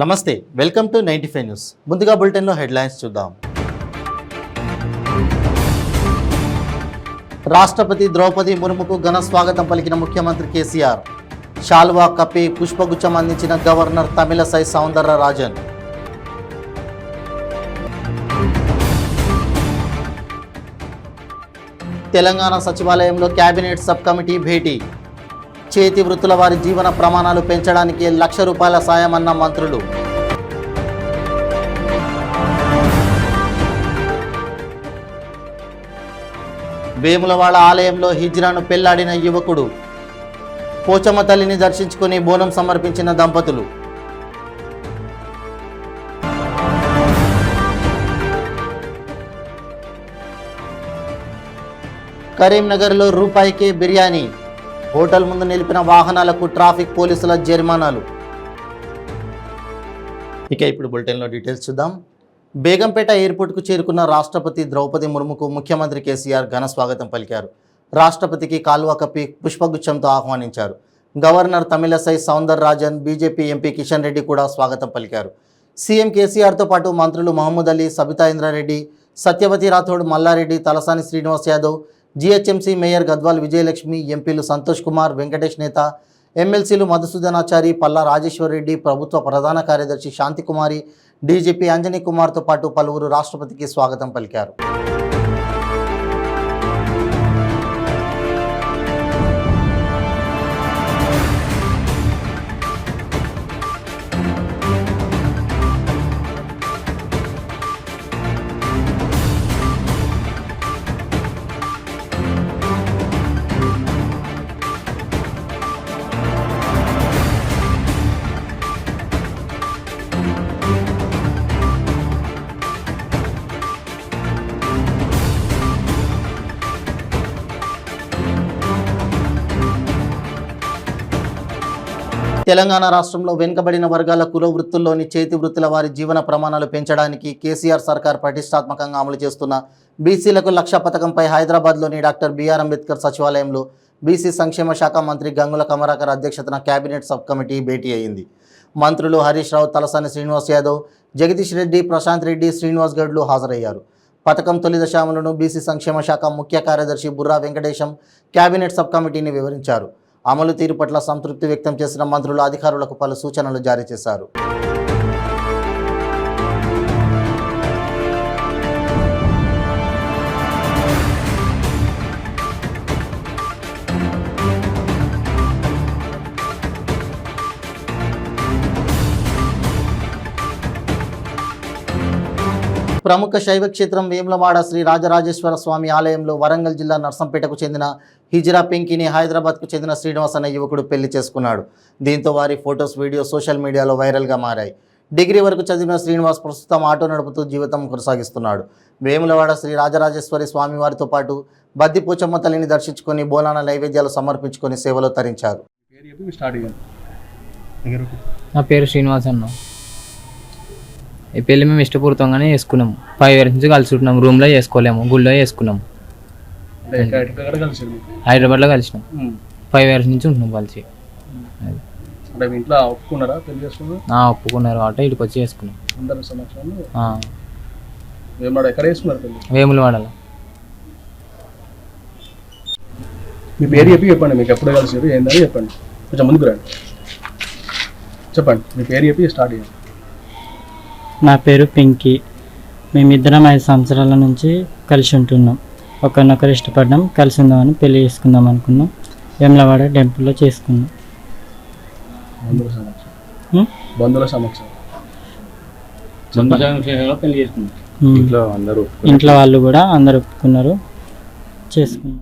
నమస్తే, welcome to 95 news. ముందుగా బులెటిన్లో హెడ్లైన్స్ చూద్దాం. రాష్ట్రపతి ద్రౌపది ముర్ముకు ఘన స్వాగతం పలికిన ముఖ్యమంత్రి కేసీఆర్. శాల్వా కప్పి పుష్పగుచ్చం అందించిన గవర్నర్ తమిళసై సౌందరరాజన్. తెలంగాణ సచివాలయంలో కేబినెట్ సబ్ కమిటీ భేటీ. చేతి వృత్తుల వారి జీవన ప్రమాణాలు పెంచడానికి ₹1,00,000 సాయం అన్న మంత్రులు. వేములవాడ ఆలయంలో హిజ్రాను పెళ్లాడిన యువకుడు. పోచమ్మ తల్లిని దర్శించుకుని బోనం సమర్పించిన దంపతులు. కరీంనగర్లో రూపాయికే బిర్యానీ. హోటల్ ముందు నిలిపిన వాహనాలకు ట్రాఫిక్ పోలీసుల జరిమానాలు. ఇక ఇప్పుడు బులెటిన్లో డీటెయిల్స్ చూద్దాం. బేగంపేట ఎయిర్పోర్ట్కు చేరుకున్న రాష్ట్రపతి ద్రౌపది ముర్ముకు ముఖ్యమంత్రి కేసీఆర్ ఘన స్వాగతం పలికారు. రాష్ట్రపతికి కాల్వ కప్పి పుష్పగుచ్చంతో ఆహ్వానించారు. Governor Tamilisai Soundararajan, BJP MP Kishan Reddy కూడా స్వాగతం పలికారు. సీఎం కేసీఆర్తో పాటు మంత్రులు మహమూద్ అలీ, సబితా ఇంద్రారెడ్డి, సత్యవతి రాథోడ్, మల్లారెడ్డి, తలసాని శ్రీనివాస్ యాదవ్, జీహెచ్ఎంసీ మేయర్ గద్వాల్ విజయలక్ష్మి, ఎంపీలు సంతోష్ కుమార్, వెంకటేష్ నేత, ఎమ్మెల్సీలు మధుసూదనాచారి, పల్లా రాజేశ్వర్ రెడ్డి, ప్రభుత్వ ప్రధాన కార్యదర్శి శాంతికుమారి, డీజీపీ అంజనీ కుమార్తో పాటు పలువురు రాష్ట్రపతికి స్వాగతం పలికారు. తెలంగాణ రాష్ట్రంలో వెనుకబడిన వర్గాల కుల వృత్తుల్లోని చేతి వృత్తుల వారి జీవన ప్రమాణాలు పెంచడానికి కేసీఆర్ సర్కార్ ప్రతిష్టాత్మకంగా అమలు చేస్తున్న బీసీలకు 1,00,000 పథకంపై హైదరాబాద్లోని డాక్టర్ బిఆర్ అంబేద్కర్ సచివాలయంలో బీసీ సంక్షేమ శాఖ మంత్రి గంగుల కమలాకర్ అధ్యక్షతన కేబినెట్ సబ్ కమిటీ భేటీ అయింది. మంత్రులు హరీష్ రావు, తలసాని శ్రీనివాస్ యాదవ్, జగదీష్ రెడ్డి, ప్రశాంత్ రెడ్డి, శ్రీనివాస్ గౌడ్లు హాజరయ్యారు. పథకం తొలి దశ అమలును బీసీ సంక్షేమ శాఖ ముఖ్య కార్యదర్శి బుర్రా వెంకటేశం కేబినెట్ సబ్ కమిటీని వివరించారు. అమలు తీరు పట్ల సంతృప్తి వ్యక్తం చేసిన మంత్రులు అధికారులకు పలు సూచనలు జారీ చేశారు. ప్రముఖ శైవ క్షేత్రం వేములవాడ శ్రీ రాజరాజేశ్వర స్వామి ఆలయంలో వరంగల్ జిల్లా నర్సంపేటకు చెందిన హిజ్రా పింకీని హైదరాబాద్కు చెందిన శ్రీనివాస్ అనే యువకుడు పెళ్లి చేసుకున్నాడు. దీంతో వారి ఫొటోస్, వీడియోస్ సోషల్ మీడియాలో వైరల్గా మారాయి. డిగ్రీ వరకు చదివిన శ్రీనివాస్ ప్రస్తుతం ఆటో నడుపుతూ జీవితం కొనసాగిస్తున్నాడు. వేములవాడ శ్రీ రాజరాజేశ్వరి స్వామివారితో పాటు బద్ది పోచమ్మ తల్లిని దర్శించుకొని బోనాల నైవేద్యాలు సమర్పించుకొని సేవలో తరించారు. నా పేరు శ్రీనివాస్ అన్న. ఈ పెళ్ళి మేము ఇష్టపూర్వకంగానే చేసుకున్నాము. 5 years నుంచి కలిసి ఉంటున్నాం. రూమ్లో చేసుకోలేము, గుళ్ళో చేసుకున్నాము. హైదరాబాద్లో కలిసినాం. 5 years నుంచి ఉంటున్నాం కలిసి. ఒప్పుకున్నారు కాబట్టి ఇక్కడికి వచ్చి చేసుకున్నాం. వేములవాడలో. మీ పేరు చెప్పండి, మీకు ఎప్పుడు కలిసి ఏందని చెప్పండి, కొంచెం ముందుకు రండి, చెప్పండి మీ పేరు చెప్పి స్టార్ట్ చేయండి. నా పేరు పింకీ. మేమిద్దరం 5 సంవత్సరాల నుంచి కలిసి ఉంటున్నాం. ఒకరినొకరు ఇష్టపడ్డాం, కలిసి ఉందామని పెళ్లి చేసుకుందాం అనుకున్నాం. వేములవాడ టెంపుల్లో చేసుకున్నాం. ఇంట్లో వాళ్ళు కూడా అందరూ ఒప్పుకున్నారు, చేసుకున్నాం.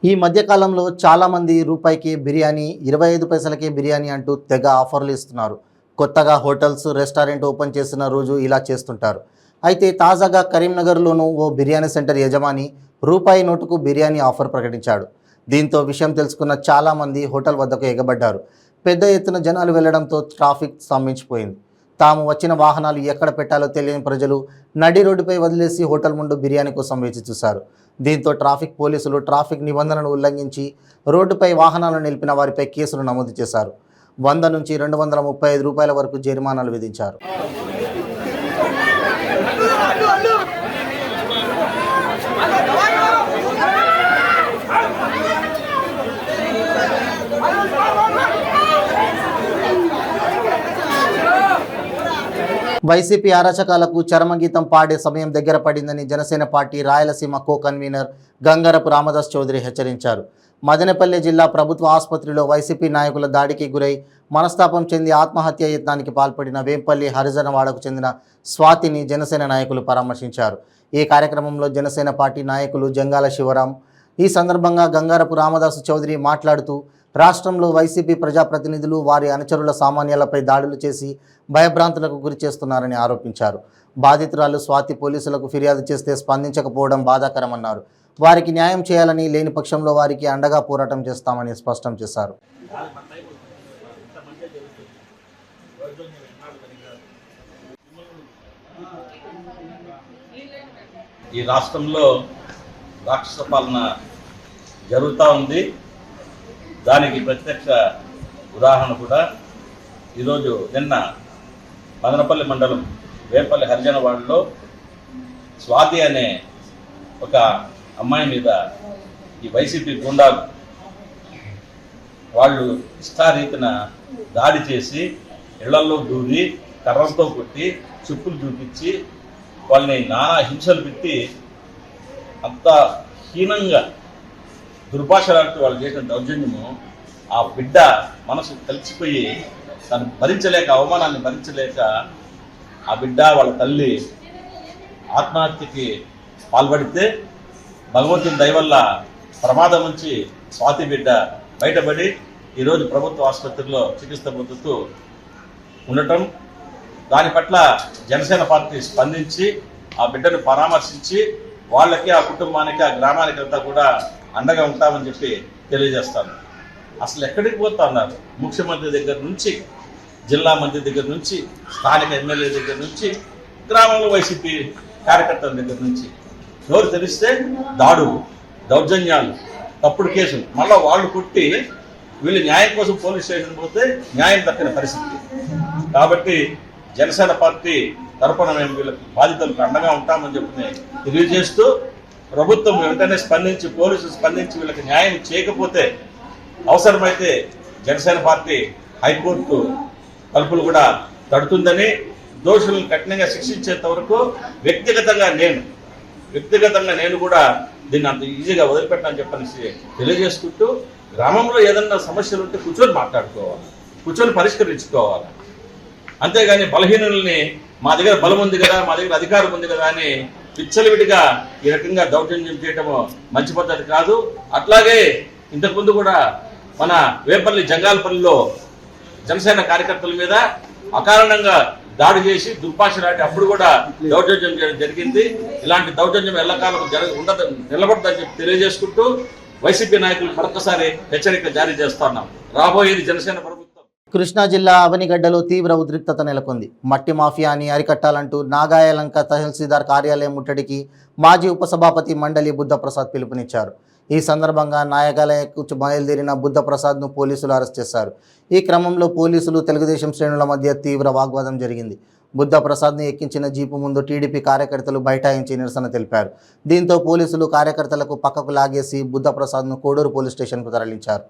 ఈ మధ్యకాలంలో చాలామంది రూపాయికి బిర్యానీ, 25 పైసలకే బిర్యానీ అంటూ తెగ ఆఫర్లు ఇస్తున్నారు. కొత్తగా హోటల్స్, రెస్టారెంట్ ఓపెన్ చేసిన రోజు ఇలా చేస్తుంటారు. అయితే తాజాగా కరీంనగర్లోనూ ఓ బిర్యానీ సెంటర్ యజమాని రూపాయి నోటుకు బిర్యానీ ఆఫర్ ప్రకటించాడు. దీంతో విషయం తెలుసుకున్న చాలామంది హోటల్ వద్దకు ఎగబడ్డారు. పెద్ద ఎత్తున జనాలు వెళ్లడంతో ట్రాఫిక్ స్తంభించిపోయింది. తాము వచ్చిన వాహనాలు ఎక్కడ పెట్టాలో తెలియని ప్రజలు నడి రోడ్డుపై వదిలేసి హోటల్ ముందు బిర్యానీ కోసం వేచి చూశారు. దీంతో ట్రాఫిక్ పోలీసులు ట్రాఫిక్ నిబంధనలను ఉల్లంఘించి రోడ్డుపై వాహనాలను నిలిపిన వారిపై కేసులు నమోదు చేశారు. 100 నుంచి 235 రూపాయల వరకు జరిమానాలు విధించారు. వైసీపీ అరాచకాలకు చరమగీతం పాడే సమయం దగ్గర పడిందని Janasena party Rayalaseema co convener Gangarapu Ramdas Chowdary హెచ్చరించారు. మదనపల్లె జిల్లా ప్రభుత్వ ఆసుపత్రిలో వైసీపీ నాయకుల దాడికి గురై మనస్తాపం చెంది ఆత్మహత్య యత్నానికి పాల్పడిన వేంపల్లి హరిజనవాడకు చెందిన స్వాతిని జనసేన నాయకులు పరామర్శించారు. ఈ కార్యక్రమంలో జనసేన పార్టీ నాయకులు జంగాల శివరాం. ఈ సందర్భంగా గంగారపు రామదాసు చౌదరి మాట్లాడుతూ రాష్ట్రంలో వైసీపీ ప్రజాప్రతినిధులు వారి అనుచరుల సామాన్యాలపై దాడులు చేసి భయభ్రాంతులకు గురి చేస్తున్నారని ఆరోపించారు. బాధితురాలు స్వాతి పోలీసులకు ఫిర్యాదు చేస్తే స్పందించకపోవడం బాధాకరమన్నారు. వారికి న్యాయం చేయాలని, లేని పక్షంలో వారికి అండగా పోరాటం చేస్తామని స్పష్టం చేశారు. ఈ రాష్ట్రంలో రాక్షస పాలన జరుగుతూ ఉంది. దానికి ప్రత్యక్ష ఉదాహరణ కూడా ఈరోజు నిన్న మదనపల్లి మండలం వేపల్లి హరిజనవాడలో స్వాతి అనే ఒక అమ్మాయి మీద ఈ వైసీపీ గుండాలు వాళ్ళు ఇష్టారీతిన దాడి చేసి ఇళ్లల్లో దూరి కర్రలతో కొట్టి చెప్పులు చూపించి వాళ్ళని నానా హింసలు పెట్టి అంత హీనంగా దుర్భాషలాంటి వాళ్ళు చేసిన దౌర్జన్యము ఆ బిడ్డ మనసు కలిసిపోయి తను భరించలేక, అవమానాన్ని భరించలేక ఆ బిడ్డ వాళ్ళ తల్లి ఆత్మహత్యకి పాల్పడితే భగవంతుని దయ వల్ల ప్రమాదం నుంచి స్వాతి బిడ్డ బయటపడి ఈరోజు ప్రభుత్వ ఆసుపత్రిలో చికిత్స పొందుతూ ఉండటం, దాని పట్ల జనసేన పార్టీ స్పందించి ఆ బిడ్డను పరామర్శించి వాళ్ళకి, ఆ కుటుంబానికి, ఆ గ్రామానికి అంతా కూడా అండగా ఉంటామని చెప్పి తెలియజేస్తాను. అసలు ఎక్కడికి పోతా ఉన్నారు? ముఖ్యమంత్రి దగ్గర నుంచి, జిల్లా మంత్రి దగ్గర నుంచి, స్థానిక ఎమ్మెల్యే దగ్గర నుంచి, గ్రామంలో వైసీపీ కార్యకర్తల దగ్గర నుంచి నోరు తెరిస్తే దాడులు, దౌర్జన్యాలు, తప్పుడు కేసులు, మళ్ళీ వాళ్ళు కొట్టి వీళ్ళు న్యాయం కోసం పోలీస్ స్టేషన్ పోతే న్యాయం దక్కని పరిస్థితి. కాబట్టి జనసేన పార్టీ తరపున మేము వీళ్ళకి బాధితులకు అండగా ఉంటామని చెప్పి తెలియజేస్తూ, ప్రభుత్వం వెంటనే స్పందించి, పోలీసులు స్పందించి వీళ్ళకి న్యాయం చేయకపోతే అవసరమైతే జనసేన పార్టీ హైకోర్టు తలుపులు కూడా తడుతుందని, దోషులను కఠినంగా శిక్షించేంత వరకు వ్యక్తిగతంగా నేను కూడా దీన్ని అంత ఈజీగా వదిలిపెట్టని చెప్పనేసి తెలియజేసుకుంటూ, గ్రామంలో ఏదన్నా సమస్యలు ఉంటే కూర్చొని మాట్లాడుకోవాలి, కూర్చొని పరిష్కరించుకోవాలి. అంతేగాని బలహీనుల్ని మా దగ్గర బలం ఉంది కదా, మా దగ్గర అధికారం ఉంది కదా అని విచ్చలవిడిగా ఈ రకంగా దౌర్జన్యం చేయటము మంచి పద్ధతి కాదు. అట్లాగే ఇంతకుముందు కూడా మన వేపల్లి జంగాలపల్లిలో జనసేన కార్యకర్తల మీద అకారణంగా దాడి చేసి దుర్భాషలాడి అప్పుడు కూడా దౌర్జన్యం చేయడం జరిగింది. ఇలాంటి దౌర్జన్యం ఎల్లకాలం నిలబడదని చెప్పి తెలియజేసుకుంటూ వైసీపీ నాయకులు మరొకసారి హెచ్చరిక జారీ చేస్తున్నాం. రాబోయేది జనసేన ప్రభుత్వం. కృష్ణా జిల్లా అవనిగడ్డలో తీవ్ర ఉద్రిక్తత నెలకొంది. మట్టి మాఫియాని అరికట్టాలంటూ నాగాయలంక తహసీల్దార్ కార్యాలయం ముట్టడికి మాజీ ఉపసభాపతి మండలి బుద్ధప్రసాద్ పిలుపునిచ్చారు. ఈ సందర్భంగా నాయకాలయకు బయలుదేరిన బుద్ధప్రసాద్ను పోలీసులు అరెస్ట్ చేశారు. ఈ క్రమంలో పోలీసులు, తెలుగుదేశం శ్రేణుల మధ్య తీవ్ర వాగ్వాదం జరిగింది. బుద్ధప్రసాద్ను ఎక్కించిన జీపు ముందు టీడీపీ కార్యకర్తలు బైఠాయించి నిరసన తెలిపారు. దీంతో పోలీసులు కార్యకర్తలకు పక్కకు లాగేసి బుద్ధప్రసాద్ను కోడూరు పోలీస్ స్టేషన్కు తరలించారు.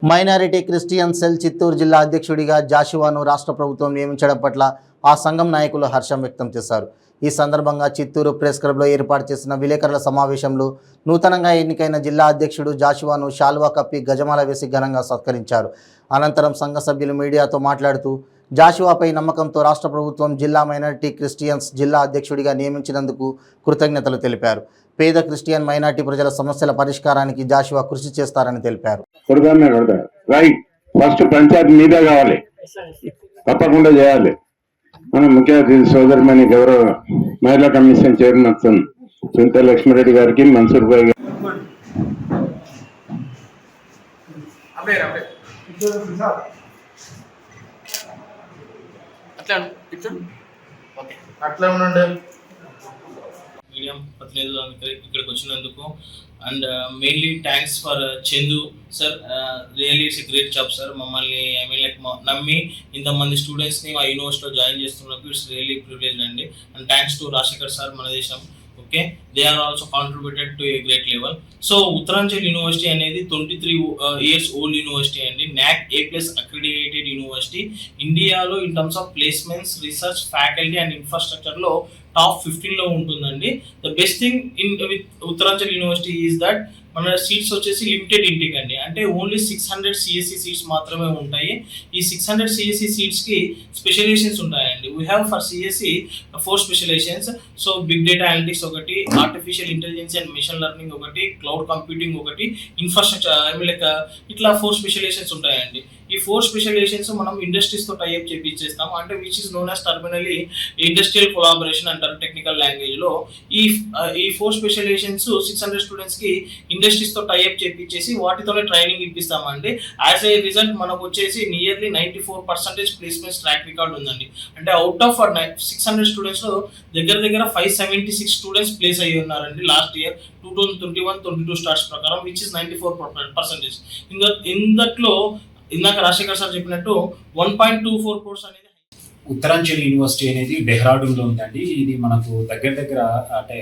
మైనారిటీ క్రిస్టియన్ సెల్ చిత్తూరు జిల్లా అధ్యక్షుడిగా జాషువాను రాష్ట్ర ప్రభుత్వం నియమించడం పట్ల ఆ సంఘం నాయకులు హర్షం వ్యక్తం చేశారు. ఈ సందర్భంగా చిత్తూరు ప్రెస్ క్లబ్లో ఏర్పాటు చేసిన విలేకరుల సమావేశంలో నూతనంగా ఎన్నికైన జిల్లా అధ్యక్షుడు జాషువాను శాల్వా కప్పి గజమాల వేసి ఘనంగా సత్కరించారు. అనంతరం సంఘ సభ్యులు మీడియాతో మాట్లాడుతూ జాషువాపై నమ్మకంతో రాష్ట్ర ప్రభుత్వం జిల్లా మైనారిటీ క్రిస్టియన్స్ జిల్లా అధ్యక్షుడిగా నియమించినందుకు కృతజ్ఞతలు తెలిపారు. పేద క్రిస్టియన్ మైనారిటీ ప్రజల సమస్యల పరిష్కారానికి జాషువా కృషి చేస్తారని తెలిపారు. రైట్, ఫస్ట్ పంచాయతీ మీదే కావాలి, తప్పకుండా చేయాలి. మన ముఖ్య అతిథి సోదరిమణి గౌరవ మహిళా కమిషన్ చైర్మన్ సునీత లక్ష్మిరెడ్డి గారికి, మన్సూర్ భాయ్ అట్లా ఉండండి. మీడియా ప్రతినిధులు ఇక్కడికి వచ్చినందుకు and mainly thanks for Chandu sir, really it's a great job sir. మమ్మల్ని ఐ మీన్ లైక్ నమ్మి ఇంతమంది స్టూడెంట్స్ని మా యూనివర్సిటీలో జాయిన్ చేస్తున్నందుకు ఇట్స్ రియల్లీ ప్రివిలేజ్ అండి. And thanks to Rajashekar sir, మన దేశం. Okay, they are also contributed to a great level. So Uttaranchal university అనేది 23 years ఓల్డ్ యూనివర్సిటీ అండి. NAC A+ accredited university. ఇండియాలో in terms of placements, research, faculty and ఇన్ఫ్రాస్ట్రక్చర్లో top 15లో ఉంటుందండి. The best thing with Uttaranchal university is that మన seats వచ్చేసి limited ఇంటిక్ అండి. అంటే only 600 CSE seats మాత్రమే ఉంటాయి. ఈ 600 CSE సీట్స్కి స్పెషలైజేషన్స్ ఉంటాయండి. We have for CSE 4 specializations. So big data analytics ఒకటి, artificial intelligence and machine learning ఒకటి, క్లౌడ్ కంప్యూటింగ్ ఒకటి, ఇన్ఫ్రాస్ట్రక్చర్ ఐ మీన్ లైక్ ఇట్లా 4 స్పెషలైజేషన్స్ ఉంటాయండి. ఈ 4 స్పెషలైజేషన్స్ మనం ఇండస్ట్రీస్తో టైఅప్ చేపిచ్చేస్తాం. అంటే which is known as terminally industrial collaboration అంటారు టెక్నికల్ లాంగ్వేజ్లో. ఈ 4 స్పెషలైజేషన్స్ 600 స్టూడెంట్స్కి ఇండస్ట్రీస్తో టైఅప్ చేపించేసి వాటితోనే ట్రైనింగ్ ఇప్పిస్తామండి. యాజ్ ఏ రిజల్ట్ మనకు వచ్చేసి నియర్లీ 94% ప్లేస్మెంట్స్ ట్రాక్ రికార్డ్ ఉందండి. అంటే అవుట్ ఆఫ్ 600 స్టూడెంట్స్లో దగ్గర 576 స్టూడెంట్స్ ప్లేస్ అయ్యి ఉన్నారండి లాస్ట్ ఇయర్ 2021-22 స్టార్ట్స్ ప్రకారం, విచ్ ఇస్ 94%. ఇందట్లో ఇందాక రాజశేఖర్ సార్ చెప్పినట్టు 1.24 crores అనేది ఉత్తరాంచల్ యూనివర్సిటీ అనేది డెహ్రాడూన్లో ఉందండి. ఇది మనకు దగ్గర అంటే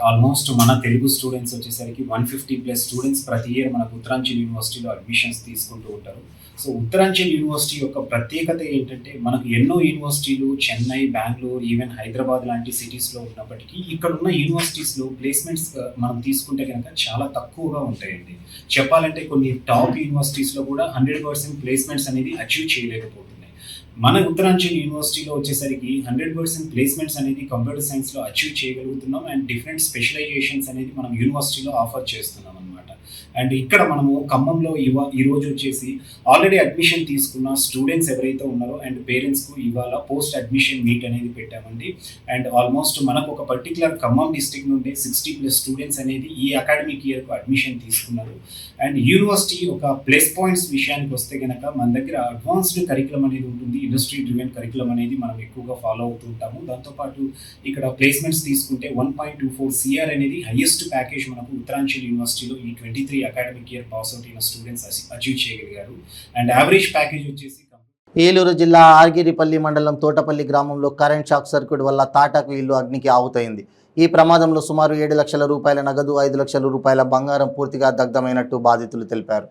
ఆల్మోస్ట్ మన తెలుగు స్టూడెంట్స్ వచ్చేసరికి 150+ స్టూడెంట్స్ ప్రతి ఇయర్ మనకు ఉత్తరాంచల్ యూనివర్సిటీలో అడ్మిషన్స్ తీసుకుంటూ ఉంటారు. సో ఉత్తరాంచల్ యూనివర్సిటీ యొక్క ప్రత్యేకత ఏంటంటే మనకు ఎన్నో యూనివర్సిటీలు చెన్నై, బెంగళూరు, ఈవెన్ హైదరాబాద్ లాంటి సిటీస్లో ఉన్నప్పటికీ ఇక్కడ ఉన్న యూనివర్సిటీస్లో ప్లేస్మెంట్స్ మనం తీసుకుంటే కనుక చాలా తక్కువగా ఉంటాయండి. చెప్పాలంటే కొన్ని టాప్ యూనివర్సిటీస్లో కూడా 100% ప్లేస్మెంట్స్ అనేది అచీవ్ చేయలేకపోతున్నాయి. మన ఉత్తరాంచల్ యూనివర్సిటీలో వచ్చేసరికి 100% ప్లేస్మెంట్స్ అనేది కంప్యూటర్ సైన్స్లో అచీవ్ చేయగలుగుతున్నాం. అండ్ డిఫరెంట్ స్పెషలైజేషన్స్ అనేది మనం యూనివర్సిటీలో ఆఫర్ చేస్తున్నాం అనమాట. అండ్ ఇక్కడ మనము ఖమ్మంలో ఈరోజు వచ్చేసి ఆల్రెడీ అడ్మిషన్ తీసుకున్న స్టూడెంట్స్ ఎవరైతే ఉన్నారో అండ్ పేరెంట్స్కు ఇవాళ పోస్ట్ అడ్మిషన్ మీట్ అనేది పెట్టామండి. అండ్ ఆల్మోస్ట్ మనకు ఒక పర్టికులర్ ఖమ్మం డిస్ట్రిక్ట్ నుండి 60+ స్టూడెంట్స్ అనేది ఈ అకాడమిక్ ఇయర్కు అడ్మిషన్ తీసుకున్నారు. అండ్ యూనివర్సిటీ ఒక ప్లస్ పాయింట్స్ విషయానికి వస్తే కనుక మన దగ్గర అడ్వాన్స్డ్ కరికులం అనేది ఉంటుంది. ఇండస్ట్రీ డ్రివెన్ కరికులం అనేది మనం ఎక్కువగా ఫాలో అవుతూ ఉంటాము. దాంతోపాటు ఇక్కడ ప్లేస్మెంట్స్ తీసుకుంటే 1.24 CR అనేది హైయెస్ట్ ప్యాకేజ్ మనకు ఉత్తరాంచల్ యూనివర్సిటీలో ఈ 23 అకాడమిక్ ఇయర్ పాస్ అవుట్ అయిన స్టూడెంట్స్ అచీవ్ చేయగలిగారు. అండ్ యావరేజ్ ప్యాకేజ్ వచ్చేసి ఏలూరు జిల్లా ఆర్గిరిపల్లి మండలం తోటపల్లి గ్రామంలో కరెంట్ షాక్ సర్క్యూట్ వల్ల తాటాకు ఇల్లు అగ్నికి ఆవుతైంది. ఈ ప్రమాదంలో సుమారు 7 లక్షల రూపాయల నగదు, 5 లక్షల రూపాయల బంగారం పూర్తిగా దగ్ధమైనట్టు బాధితులు తెలిపారు.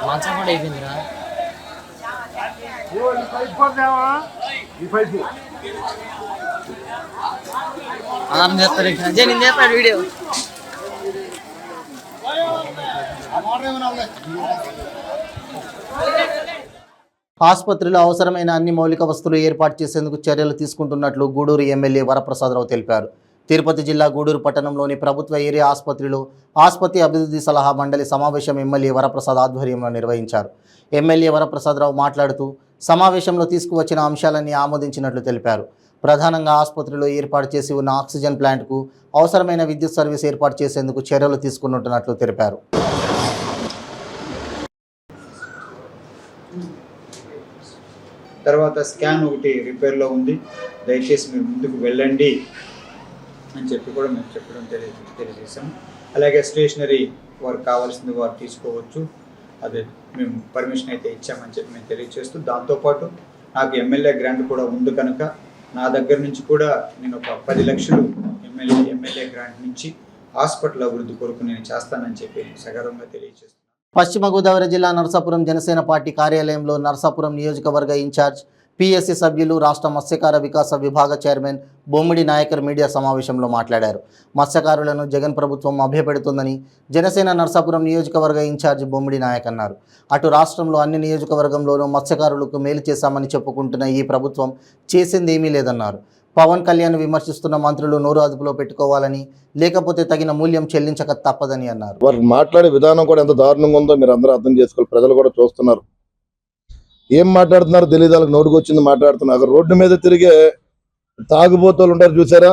మంచం కూడా అయిపోయిందిరా. వీడియో ఆసుపత్రిలో అవసరమైన అన్ని మౌలిక వస్తువులు ఏర్పాటు చేసేందుకు చర్యలు తీసుకుంటున్నట్లు గూడూరు ఎమ్మెల్యే వరప్రసాదరావు తెలిపారు. తిరుపతి జిల్లా గూడూరు పట్టణంలోని ప్రభుత్వ ఏరియా ఆసుపత్రిలో ఆసుపత్రి అభివృద్ధి సలహా మండలి సమావేశం ఎమ్మెల్యే వరప్రసాద్ ఆధ్వర్యంలో నిర్వహించారు. ఎమ్మెల్యే వరప్రసాదరావు మాట్లాడుతూ సమావేశంలో తీసుకువచ్చిన అంశాలన్నీ ఆమోదించినట్లు తెలిపారు. ప్రధానంగా ఆసుపత్రిలో ఏర్పాటు చేసి ఉన్న ఆక్సిజన్ ప్లాంట్కు అవసరమైన విద్యుత్ సర్వీస్ ఏర్పాటు చేసేందుకు చర్యలు తీసుకుంటున్నట్లు తెలిపారు. తర్వాత స్కాన్ ఒకటి రిపేర్లో ఉంది, దయచేసి మీరు ముందుకు వెళ్ళండి అని చెప్పి కూడా మేము చెప్పడం తెలియజేసాం. అలాగే స్టేషనరీ వారు కావాల్సింది వారు తీసుకోవచ్చు, అదే మేము పర్మిషన్ అయితే ఇచ్చామని చెప్పి మేము తెలియజేస్తూ, దాంతోపాటు నాకు ఎమ్మెల్యే గ్రాంట్ కూడా ఉంది కనుక నా దగ్గర నుంచి కూడా నేను ఒక 10 లక్షలు ఎమ్మెల్యే గ్రాంట్ నుంచి హాస్పిటల్ అభివృద్ధి కొరకు నేను చేస్తానని చెప్పి సగర్వంగా తెలియజేస్తున్నాను. పశ్చిమ గోదావరి జిల్లా నరసాపురం జనసేన పార్టీ కార్యాలయంలో నరసాపురం నియోజకవర్గ ఇన్ఛార్జ్ పిఎస్సి సభ్యులు రాష్ట్ర మత్స్యకార వికాస విభాగ చైర్మన్ బొమ్మిడి నాయకర్ మీడియా సమావేశంలో మాట్లాడారు. మత్స్యకారులను జగన్ ప్రభుత్వం అభ్యపెడుతుందని జనసేన నరసాపురం నియోజకవర్గ ఇన్ఛార్జ్ బొమ్మిడి నాయక్ అన్నారు. అటు రాష్ట్రంలో అన్ని నియోజకవర్గంలోనూ మత్స్యకారులకు మేలు చేశామని చెప్పుకుంటున్న ఈ ప్రభుత్వం చేసింది ఏమీ లేదన్నారు. పవన్ కళ్యాణ్ విమర్శిస్తున్న మంత్రులు నోరు అదుపులో పెట్టుకోవాలని, లేకపోతే తగిన మూల్యం చెల్లించక తప్పదని అన్నారు. వారు మాట్లాడే విధానం కూడా ఎంత దారుణంగా ఉందో మీరు అందరూ అర్థం చేసుకోవాలి. ప్రజలు కూడా చూస్తున్నారు. ఏం మాట్లాడుతున్నారో తెలియదు, వాళ్ళకి నోటుకొచ్చింది మాట్లాడుతున్నారు. రోడ్డు మీద తిరిగే తాగుబోతోళ్ళు ఉంటారు చూసారా,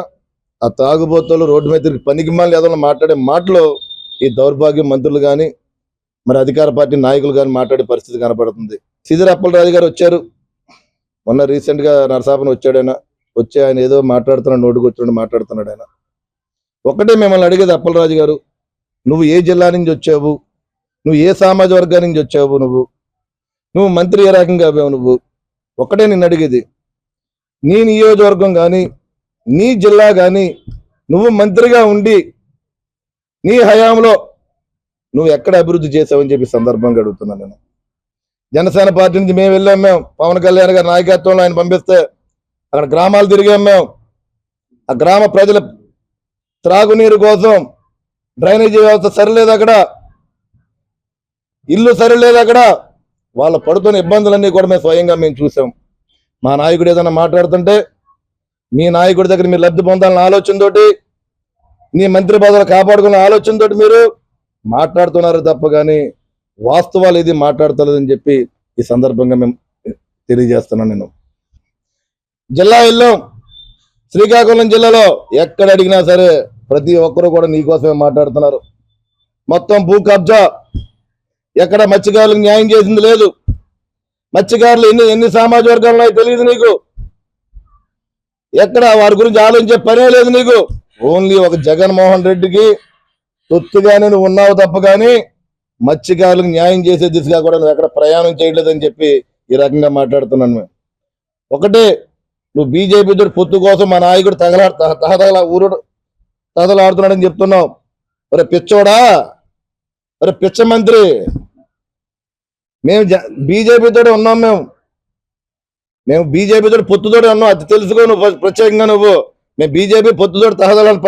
ఆ తాగుబోతోళ్ళు రోడ్డు మీద తిరిగి పనికి మాలి ఏదైనా మాట్లాడే మాటలు ఈ దౌర్భాగ్యం మంత్రులు కానీ మరి అధికార పార్టీ నాయకులు కానీ మాట్లాడే పరిస్థితి కనపడుతుంది. సిదిరి అప్పలరాజు గారు వచ్చారు, మొన్న రీసెంట్గా నరసాపురం వచ్చాడు. వచ్చి ఆయన ఏదో మాట్లాడుతున్నాడు, నోటుకు వచ్చి మాట్లాడుతున్నాడు. ఆయన ఒకటే మిమ్మల్ని అడిగేది, అప్పలరాజు గారు నువ్వు ఏ జిల్లా నుంచి వచ్చావు, నువ్వు ఏ సామాజిక వర్గానికి నుంచి వచ్చావు, నువ్వు మంత్రి ఏ రకంగా అవ్వావు, నువ్వు ఒకటే నిన్ను అడిగేది, నీ నియోజకవర్గం కానీ నీ జిల్లా కానీ నువ్వు మంత్రిగా ఉండి నీ హయాంలో నువ్వు ఎక్కడ అభివృద్ధి చేసావని చెప్పి సందర్భంగా అడుగుతున్నాను నేను. జనసేన పార్టీ నుంచి మేము వెళ్ళాం, మేము పవన్ కళ్యాణ్ గారి నాయకత్వంలో ఆయన పంపిస్తే అక్కడ గ్రామాలు తిరిగాం మేము. ఆ గ్రామ ప్రజల త్రాగునీరు కోసం డ్రైనేజీ వ్యవస్థ సరిలేదు, అక్కడ ఇల్లు సరిలేదు, అక్కడ వాళ్ళు పడుతున్న ఇబ్బందులన్నీ కూడా మేము స్వయంగా మేము చూసాం. మా నాయకుడు ఏదైనా మాట్లాడుతుంటే మీ నాయకుడి దగ్గర మీరు లబ్ధి పొందాలన్న ఆలోచనతోటి, నీ మంత్రి పదవులు కాపాడుకున్న ఆలోచనతోటి మీరు మాట్లాడుతున్నారు తప్ప కానీ వాస్తవాలు ఇది మాట్లాడతలేదని చెప్పి ఈ సందర్భంగా మేము తెలియజేస్తున్నాను. నేను జిల్లా వెళ్ళాం, శ్రీకాకుళం జిల్లాలో ఎక్కడ అడిగినా సరే ప్రతి ఒక్కరు కూడా నీకోసమే మాట్లాడుతున్నారు. మొత్తం భూ కబ్జా, ఎక్కడ మత్స్యకారులకు న్యాయం చేసింది లేదు. మత్స్యకారులు ఎన్ని సామాజిక వర్గాలు ఉన్నాయో తెలియదు నీకు, ఎక్కడ వారి గురించి ఆలోచించే పనే లేదు నీకు. ఓన్లీ ఒక జగన్మోహన్ రెడ్డికి తొత్తుగానే నువ్వు ఉన్నావు తప్ప కానీ మత్స్యకారులకు న్యాయం చేసే దిశగా కూడా నువ్వు ఎక్కడ ప్రయాణం చేయలేదని చెప్పి ఈ రకంగా మాట్లాడుతున్నాను. మేము ఒకటే, నువ్వు బీజేపీ తోటి పొత్తు కోసం మా నాయకుడు తగలాడుతున్నాడని చెప్తున్నావు. ఒరే పిచ్చోడా, ఒరే పిచ్చ మంత్రి, మేము బీజేపీ తోటి ఉన్నాం, మేము బీజేపీ తోటి పొత్తుతోటి ఉన్నాం. అది తెలుసుకో నువ్వు ప్రత్యేకంగా. మేము బీజేపీ పొత్తుతోటి తహదలాలు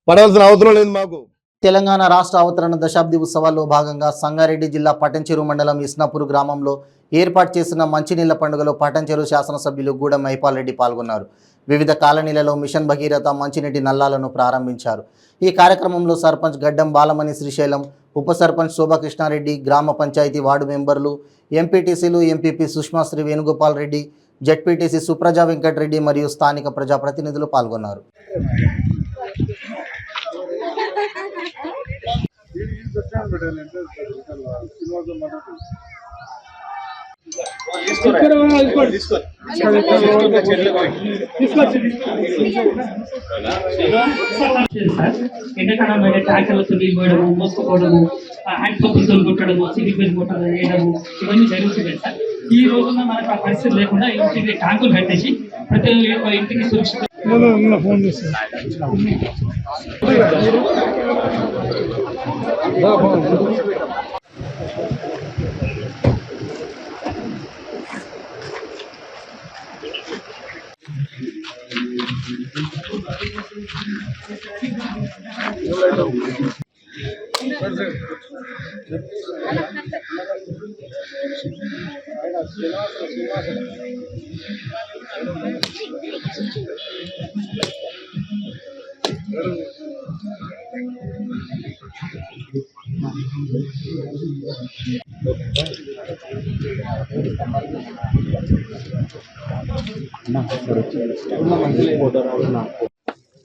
పడాల్సిన అవసరం లేదు మాకు. తెలంగాణ రాష్ట్ర అవతరణ దశాబ్ది ఉత్సవాల్లో భాగంగా సంగారెడ్డి జిల్లా పటంచెరు మండలం ఇస్నాపూర్ గ్రామంలో ఏర్పాటు చేసిన మంచినీళ్ల పండుగలో పటంచెరు శాసనసభ్యులు గూడెం మైపాల్ రెడ్డి పాల్గొన్నారు. వివిధ కాలనీలలో మిషన్ భగీరథ మంచినీటి నల్లాలను ప్రారంభించారు. ఈ కార్యక్రమంలో సర్పంచ్ గడ్డం బాలమణి శ్రీశైలం, ఉప సర్పంచ్ శోభకృష్ణారెడ్డి, గ్రామ పంచాయతీ వార్డు మెంబర్లు, ఎంపీటీసీలు, ఎంపీపీ సుష్మాశ్రీ వేణుగోపాల్ రెడ్డి, జెడ్పీటీసీ సుప్రజా వెంకటరెడ్డి మరియు స్థానిక ప్రజాప్రతినిధులు పాల్గొన్నారు. ఎండాకాలం ట్రాక్టర్లతో నీళ్ళు పోయడము, మోసుకోవడము, హ్యాండ్ పంపులతో కొట్టడము, సిలిపేజ్ కొట్టడం వేయడము ఇవన్నీ జరుగుతున్నాయి సార్. ఈ రోజున మనకు ఆ పరిస్థితి లేకుండా ఇంటికి ట్యాంకులు కట్టేసి ప్రతి ఇంటికి సురక్షిత ఫోన్ చేస్తారు.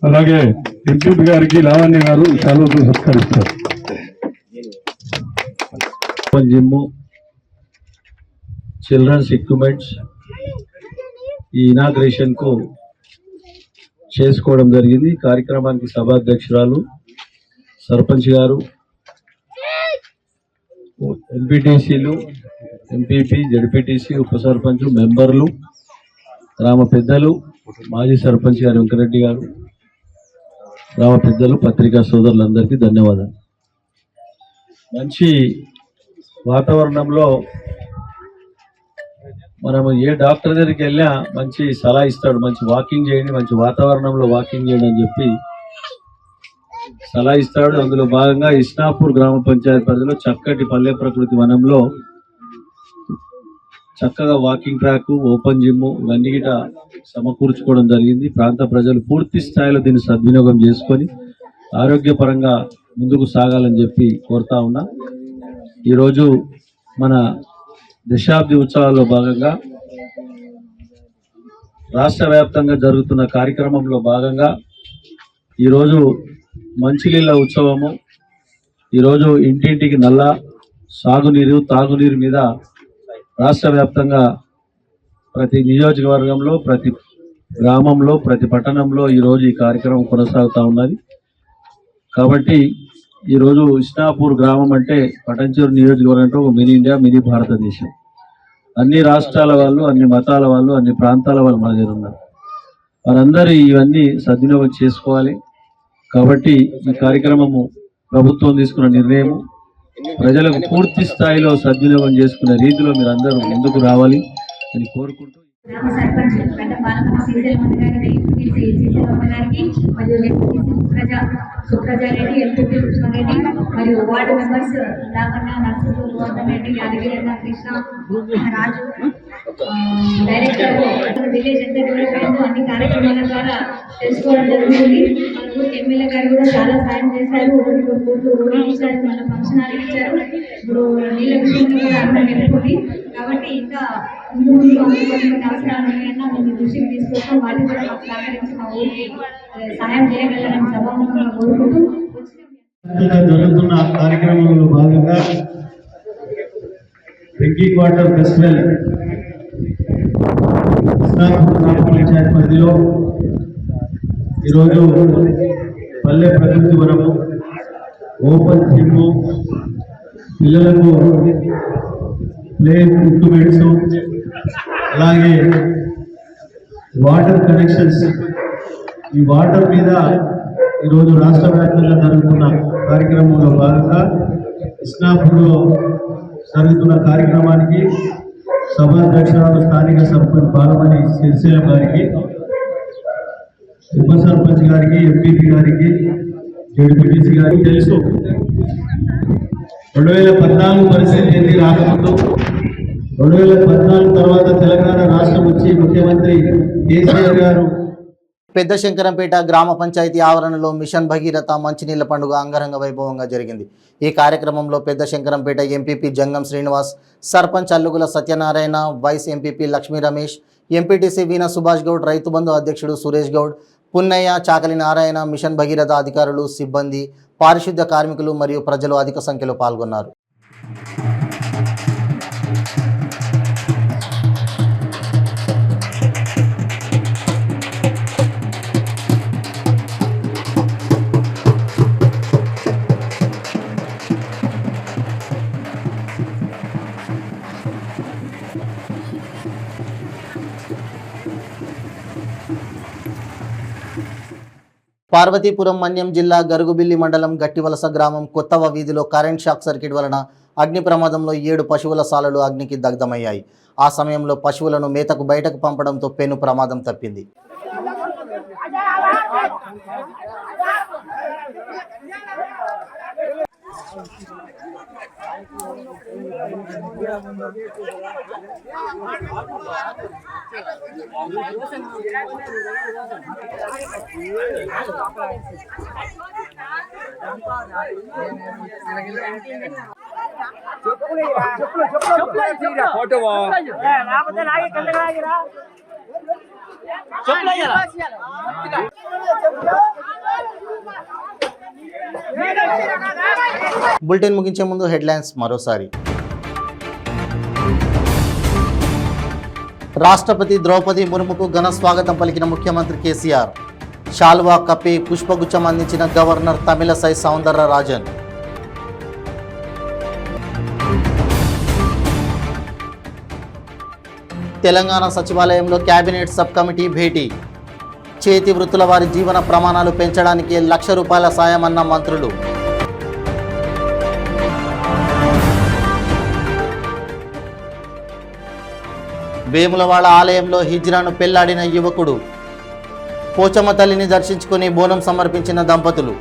అలాగే ఎంపీ గారికి లావణ్య గారు సెలవుతో సత్కరిస్తారు. జిమ్, చిల్డ్రన్స్ ఎక్విప్మెంట్స్ ఈ ఇనాగ్రేషన్ కు చేసుకోవడం జరిగింది. కార్యక్రమానికి సభాధ్యక్షురాలు, సర్పంచ్ గారు, ఎంపీటీసీలు, ఎంపీపీ, జడ్పీటీసీ, ఉప సర్పంచ్, మెంబర్లు, గ్రామ పెద్దలు, మాజీ సర్పంచ్ గారు వెంకరెడ్డి గారు, గ్రామ పెద్దలు, పత్రికా సోదరులందరికీ ధన్యవాదాలు. మంచి వాతావరణంలో మనము ఏ డాక్టర్ దగ్గరికి వెళ్ళినా మంచి సలహా ఇస్తాడు, మంచి వాకింగ్ చేయండి, మంచి వాతావరణంలో వాకింగ్ చేయండి అని చెప్పి సలహా ఇస్తాడు. అందులో భాగంగా ఇస్నాపూర్ గ్రామ పంచాయతీ పరిధిలో చక్కటి పల్లె ప్రకృతి వనంలో చక్కగా వాకింగ్ ట్రాక్, ఓపెన్ జిమ్ ఇవన్నీ గిట సమకూర్చుకోవడం జరిగింది. ప్రాంత ప్రజలు పూర్తి స్థాయిలో దీన్ని సద్వినియోగం చేసుకొని ఆరోగ్యపరంగా ముందుకు సాగాలని చెప్పి కోరుతా ఉన్నా. ఈరోజు మన దశాబ్ది ఉత్సవాల్లో భాగంగా రాష్ట్ర వ్యాప్తంగా జరుగుతున్న కార్యక్రమంలో భాగంగా ఈరోజు మంచినీళ్ళ ఉత్సవము, ఈరోజు ఇంటింటికి నల్ల సాగునీరు, తాగునీరు మీద రాష్ట్ర వ్యాప్తంగా ప్రతి నియోజకవర్గంలో, ప్రతి గ్రామంలో, ప్రతి పట్టణంలో ఈరోజు ఈ కార్యక్రమం కొనసాగుతూ ఉన్నది. కాబట్టి ఈరోజు ఇస్నాపూర్ గ్రామం అంటే పటంచెరు నియోజకవర్గం అంటే ఒక మినీ ఇండియా, మినీ భారతదేశం. అన్ని రాష్ట్రాల వాళ్ళు, అన్ని మతాల వాళ్ళు, అన్ని ప్రాంతాల వాళ్ళు మన దగ్గర ఉన్నారు. వారందరూ ఇవన్నీ సద్వినియోగం చేసుకోవాలి. కాబట్టి ఈ కార్యక్రమము ప్రభుత్వం తీసుకున్న నిర్ణయం ప్రజలకు పూర్తి స్థాయిలో సద్వినియోగం చేసుకునే రీతిలో మీరు అందరూ ముందుకు రావాలి అని కోరుకుంటూ గ్రామ సర్పంచ్ గడ్డ పాలకొండ శ్రీశైలమ్మ గారికి, శ్రీశైలమ్మ గారికి మరియు సుప్రజారెడ్డి, ఎంపీపీ కృష్ణారెడ్డి మరియు వార్డు మెంబర్స్ దాకన్న, నర్సింహులు, గోవర్ధన్ రెడ్డి, యాదగిరి, కృష్ణ, రాజు, డైరెక్టర్ విలేజ్ ఎంత డెవలప్ అయిందో అన్ని కార్యక్రమాల ద్వారా తెలుసుకోవడం జరుగుతుంది. మన ఊరికి ఎమ్మెల్యే గారు కూడా చాలా సాయం చేశారు. రోడ్లు ఇచ్చారు, మన ఫంక్షన్ హాల్ ఇచ్చారు. ఇప్పుడు నీళ్ళ విషయంలో కూడా అందరూ నిలుపుకుంది. కాబట్టి ఇంకా ముందు కొన్ని అవసరాలు ఉన్నాయన్నా మేము దృష్టికి తీసుకొస్తాం. వాళ్ళు కూడా మాకు సహకరించి మా ఊరికి సహాయం చేయగలరని సభాముఖంగా కోరుకుంటూ జరుగుతున్న కార్యక్రమంలో భాగంగా డ్రింకింగ్ వాటర్ ఫెస్టివల్ గ్రామ పంచాయతీ పరిధిలో ఈరోజు పల్లె ప్రకృతి వనము, ఓపెన్ జిమ్, పిల్లలకు ప్లే ఎక్విప్మెంట్స్, అలాగే వాటర్ కనెక్షన్స్, ఈ వాటర్ మీద ఈరోజు రాష్ట్ర వ్యాప్తంగా జరుగుతున్న కార్యక్రమంలో భాగంగా ఇస్నాపూర్లో జరుగుతున్న కార్యక్రమానికి సభాధ్యక్షురాలు స్థానిక సర్పంచ్ బాలమణి శ్రీశైలం గారికి, ఉప సర్పంచ్ గారికి, ఎంపీపీ గారికి, జడ్పీటీసీ గారికి తెలుసు 2014 పరిస్థితి ఏంటి రాకముందు. 2014 తర్వాత తెలంగాణ రాష్ట్రం వచ్చి ముఖ్యమంత్రి కేసీఆర్ గారు పెద్ద శంకరంపేట గ్రామ పంచాయతీ ఆవరణలో మిషన్ భగీరథ మంచినీళ్ల పండుగ అంగరంగ వైభవంగా జరిగింది. ఈ కార్యక్రమంలో Pedda Shankarampet MPP Jangam Srinivas, sarpanch Allugula Satyanarayana, vice MPP Lakshmi Ramesh, MPTC Veena Subhash Goud, Rythu Bandhu అధ్యక్షుడు సురేష్ గౌడ్, పున్నయ్య, చాకలి నారాయణ, మిషన్ భగీరథ అధికారులు, సిబ్బంది, పారిశుద్ధ్య కార్మికులు మరియు ప్రజలు అధిక సంఖ్యలో పాల్గొన్నారు. పార్వతీపురం మన్యం జిల్లా గరుగుబిల్లి మండలం గట్టివలస గ్రామం కొత్తవ వీధిలో కరెంట్ షాక్ సర్క్యూట్ వలన అగ్ని ప్రమాదంలో 7 పశువుల సాలలు అగ్నికి దగ్ధమయ్యాయి. ఆ సమయంలో పశువులను మేతకు బయటకు పంపడంతో పెను ప్రమాదం తప్పింది. బులెటిన్ ముగించే ముందు హెడ్లైన్స్ మరోసారి. రాష్ట్రపతి ద్రౌపది ముర్ముకు ఘన స్వాగతం పలికిన ముఖ్యమంత్రి కేసీఆర్. శాల్వా కప్పి పుష్పగుచ్చం అందించిన గవర్నర్ తమిళసై సౌందరరాజన్. తెలంగాణ సచివాలయంలో కేబినెట్ సబ్ కమిటీ భేటీ. చేతి వృత్తుల వారి జీవన ప్రమాణాలు పెంచడానికి ₹1,00,000 సాయమన్న మంత్రులు. వేములవాడ ఆలయంలో హిజ్రాను పెళ్లాడిన యువకుడు. పోచమ్మ తల్లిని దర్శించుకుని బోనం సమర్పించిన దంపతులు.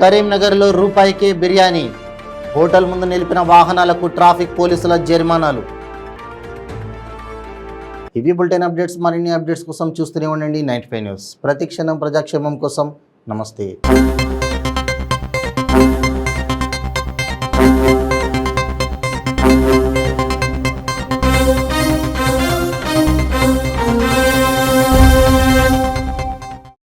కరీంనగర్లో రూపాయికే బిర్యానీ. హోటల్ ముందు నిలిపిన వాహనాలకు ట్రాఫిక్ పోలీసుల జరిమానాలు. ఇవి బులెటిన్ అప్డేట్స్. మరిన్ని అప్డేట్స్ కోసం చూస్తూనే ఉండండి 95 న్యూస్. ప్రతి క్షణం ప్రజాక్షేమం కోసం. నమస్తే.